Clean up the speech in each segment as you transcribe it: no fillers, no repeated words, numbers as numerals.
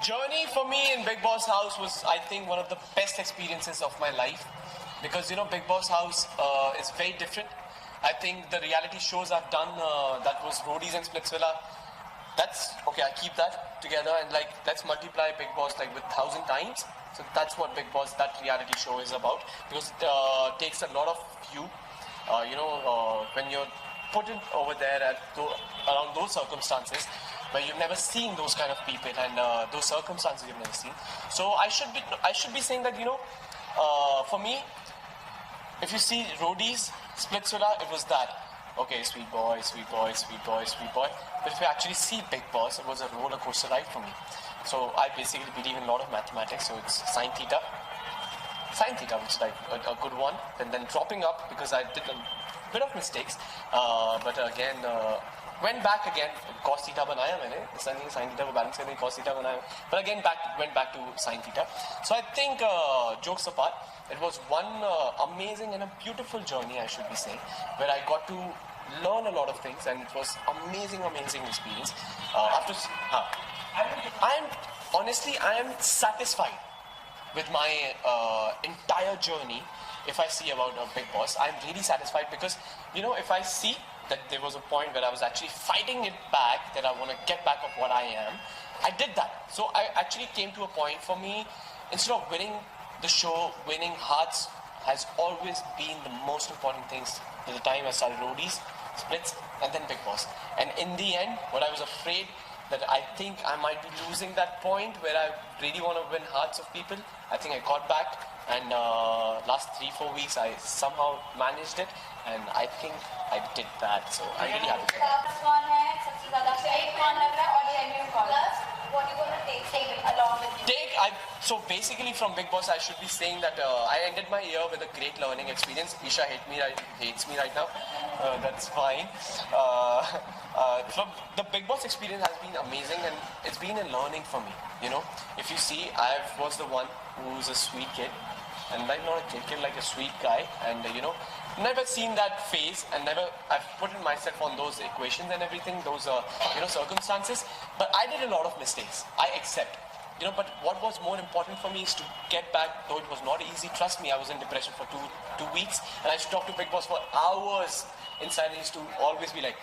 Journey for me in Big Boss House was, I think, one of the best experiences of my life because Big Boss House is very different. I think the reality shows I've done, that was Roadies and Splitsvilla. That's okay. I keep that together and let's multiply Big Boss with 1,000 times. So that's what Big Boss, that reality show, is about because it takes a lot of you. When you're put in over there around those circumstances where you've never seen those kind of people and those circumstances you've never seen. So I should be saying that for me, if you see Roadies, Splitsvilla, it was that. Okay, sweet boy, sweet boy, sweet boy, sweet boy. But if you actually see Big Boss, it was a roller coaster ride for me. So I basically believe in a lot of mathematics. So it's sine theta, which is a good one, and then dropping up because I did a bit of mistakes. But again, went back again. Cos theta बनाया मैंने. ऐसा नहीं sine theta को balance करने cos theta बनाया. But again, went back to sine theta. So I think jokes apart, it was one amazing and a beautiful journey, I should be saying, where I got to learn a lot of things, and it was amazing experience. I am satisfied with my entire journey. If I see about Big Boss, I'm really satisfied because if I see that there was a point where I was actually fighting it back, that I want to get back of what I am, I did that. So I actually came to a point for me, instead of winning the show, winning hearts has always been the most important things at the time I started Roadies, Splits, and then Big Boss. And in the end, what I was afraid that I think I might be losing that point where I really want to win hearts of people, I think I got back, and last 3-4 weeks I somehow managed it, and I think I did that. So I'm really happy. What are you going to take along with you? So basically from Big Boss, I should be saying that I ended my year with a great learning experience. Isha hates me right now. That's fine. The Big Boss experience has been amazing, and it's been a learning for me. If you see, I was the one who's a sweet kid, and not a kid, like a sweet guy, and never seen that phase, and I've put myself on those equations and everything, those circumstances. But I did a lot of mistakes. I accept. But what was more important for me is to get back, though it was not easy. Trust me, I was in depression for two weeks, and I used to talk to Big Boss for hours inside. I used to always be like,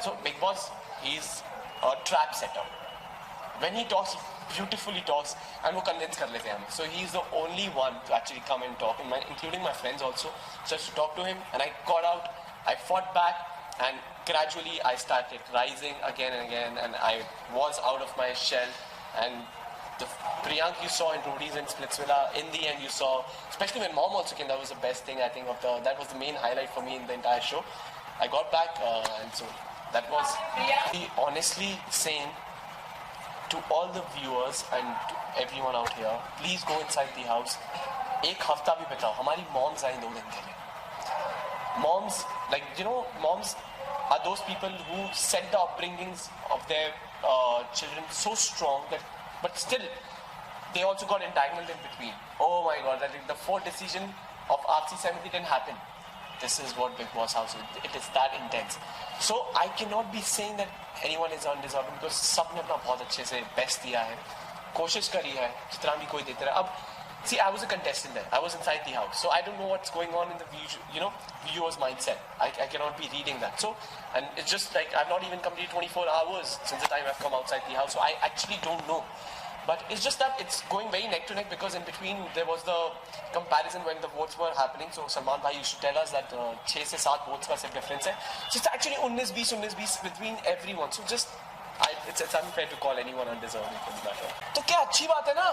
so Big Boss, he's a trap setter. When he talks, he beautifully talks, and we condense kar lete hain. So he's the only one to actually come and talk, including my friends also. So I used to talk to him, and I got out, I fought back, and gradually I started rising again and again, and I was out of my shell. And the Priyank you saw in Roadies and Splitsvilla, in the end you saw, especially when Mom also came, that was the best thing I think that was the main highlight for me in the entire show. I got back, and so that was honestly saying to all the viewers and to everyone out here, please go inside the house. एक हफ्ता भी बिताओ. हमारी moms आई 2 दिन के लिए. Moms, moms are those people who set the upbringings of their children so strong that, but still, they also got entangled in between. Oh my God, the 4th decision of RC70 didn't happen. This is what Big Boss House is. It is that intense. So I cannot be saying that anyone is undeserving because सबने अपना बहुत अच्छे से best दिया है, कोशिश करी है, जितना भी कोई देते रहे. अब see, I was a contestant there. I was inside the house, so I don't know what's going on in the viewer's mindset. I cannot be reading that. So, and it's just like I've not even completed 24 hours since the time I've come outside the house, so I actually don't know. But it's just that it's going very neck to neck because in between there was the comparison when the votes were happening. So Salman Bhai used to tell us that 6 से 7 votes का सिर्फ difference है. So it's actually 19-20 between everyone. So just it's unfair to call anyone undeserving for the matter. तो क्या अच्छी बात है ना?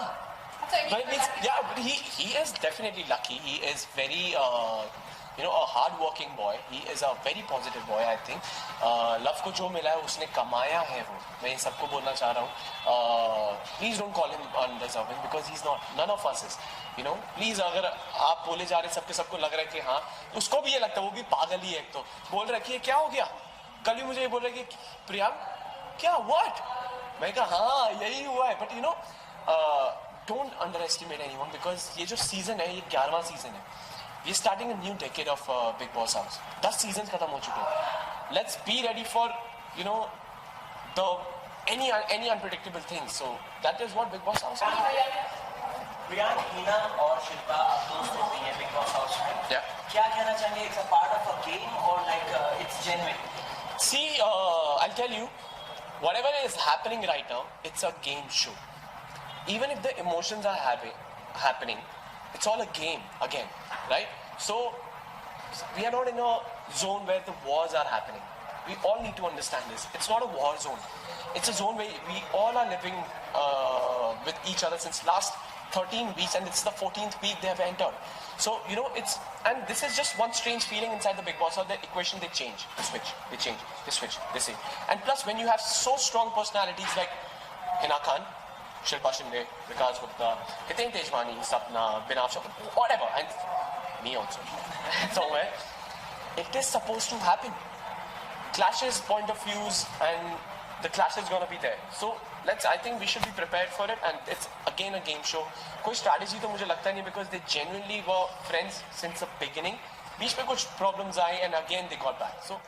But it means, yeah, but he is definitely lucky. He is very a hard-working boy. He is a very positive boy, I think. Love को जो मिला है उसने कमाया है वो. मैं सबको बोलना चाह रहा हूँ. Please don't call him undeserving because he's not. None of us is. Please अगर आप बोले जा रहे सबको लग रहा है कि हाँ, उसको भी ये लगता है वो भी पागल ही है एक तो बोल रहा है कि क्या हो गया? कल भी मुझे ये बोल रहा है कि प्रियांक क्या what? मैं कहा हाँ यही हुआ है. But don't underestimate anyone because ये जो season है ये 11वां season है. We're starting a new decade of Big Boss House. 10 seasons खत्म हो चुके हैं. Let's be ready for the any unpredictable things. So that is what Big Boss House is. Priyank, हीना और शिल्पा आप दोस्त होती हैं बिग बॉस हाउस में. Yeah. क्या कहना चाहेंगे? It's a part of a game और like it's genuine? See, I'll tell you, whatever is happening right now, it's a game show. Even if the emotions are happening, it's all a game again, right? So we are not in a zone where the wars are happening. We all need to understand this. It's not a war zone. It's a zone where we all are living with each other since last 13 weeks, and it's the 14th week they have entered. So, you know, and this is just one strange feeling inside the Big Boss. Or the equation, they change, they switch, they change, they switch, they say. And plus, when you have so strong personalities like Hina Khan, Shilpa Shinde, Vikas Gupta, Hiten Tejwani, Sapna, Binafsha, whatever, and me also, somewhere, it is supposed to happen. Clashes, point of views, and the clash is going to be there. So I think we should be prepared for it, and it's again a game show. कोई strategy तो मुझे लगता नहीं, because they genuinely were friends since the beginning. बीच में कुछ problems आए, and again they got back. So